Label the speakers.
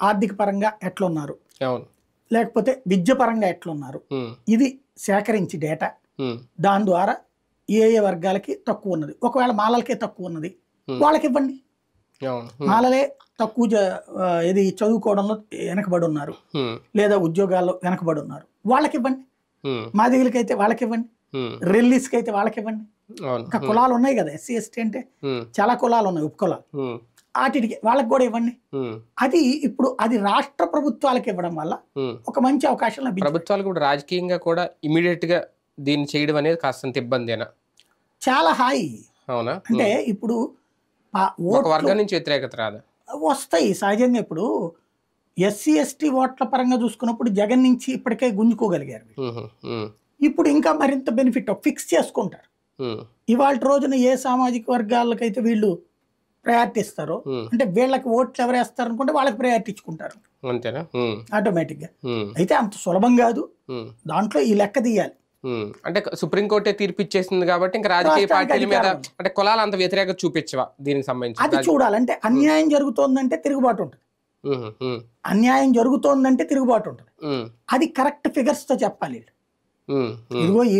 Speaker 1: ఆర్థిక పరంగా ఎట్లున్నారు,
Speaker 2: అవును.
Speaker 1: లేకపోతే విద్య పరంగా ఎట్లున్నారు, ఇది సేకరించి డేటా దాని ద్వారా ఏ ఏ వర్గాలకి తక్కువ ఉన్నది, ఒకవేళ మాలలకే తక్కువ ఉన్నది వాళ్ళకి ఇవ్వండి.
Speaker 2: అవును.
Speaker 1: మాలలే తక్కువ ఇది చదువుకోవడంలో వెనకబడి ఉన్నారు, లేదా ఉద్యోగాల్లో వెనకబడి ఉన్నారు, వాళ్ళకి ఇవ్వండి. మాదిగలకైతే వాళ్ళకి ఇవ్వండి, రెల్లీస్కి అయితే వాళ్ళకి ఇవ్వండి. ఇంకా కులాలు ఉన్నాయి కదా, ఎస్సీ ఎస్టీ అంటే చాలా కులాలు ఉన్నాయి, ఉపకులాలు, వాటికి వాళ్ళకి కూడా ఇవ్వండి. అది ఇప్పుడు అది రాష్ట్ర ప్రభుత్వాలకు ఇవ్వడం వల్ల ఒక మంచి అవకాశం లభించింది.
Speaker 2: ప్రభుత్వాలు కూడా రాజకీయంగా కూడా ఇమీడియట్ గా దీన్ని చేయడం అనేది కాస్తంత ఇబ్బందేనా?
Speaker 1: చాలా హాయి.
Speaker 2: అవునా?
Speaker 1: అంటే ఇప్పుడు
Speaker 2: ఒక వర్గం నుంచి వ్యతిరేకత రాదా?
Speaker 1: వస్తాయి సహజంగా. ఇప్పుడు ఎస్సీ ఎస్టీ ఓట్ల పరంగా చూసుకున్నప్పుడు జగన్ నుంచి ఇప్పటికే గుంజుకోగలిగారు. ఇప్పుడు ఇంకా మరింత బెనిఫిట్ ఫిక్స్ చేసుకుంటారు. ఇవాళ రోజున ఏ సామాజిక వర్గాలకైతే వీళ్ళు ప్రయారిటీ ఇస్తారో, అంటే వీళ్ళకి ఓట్లు ఎవరు వేస్తారు అనుకుంటే వాళ్ళకి ప్రయారిటీ ఇచ్చుకుంటారు
Speaker 2: అంతేనా?
Speaker 1: ఆటోమేటిక్ గా. అయితే అంత సులభం కాదు, దాంట్లో ఈ లెక్క తీయాలి.
Speaker 2: అంటే సుప్రీంకోర్టే తీర్పు ఇచ్చేసింది కాబట్టి ఇంకా రాజకీయ పార్టీల మీద అంటే కులాలు అంత వ్యతిరేకత చూపించవా దీనికి సంబంధించి?
Speaker 1: అది చూడాలంటే అన్యాయం జరుగుతోందంటే తిరుగుబాటు ఉంటుంది, అన్యాయం జరుగుతోందంటే తిరుగుబాటు ఉంటుంది. అది కరెక్ట్ ఫిగర్స్ తో చెప్పాలి. ఇదిగో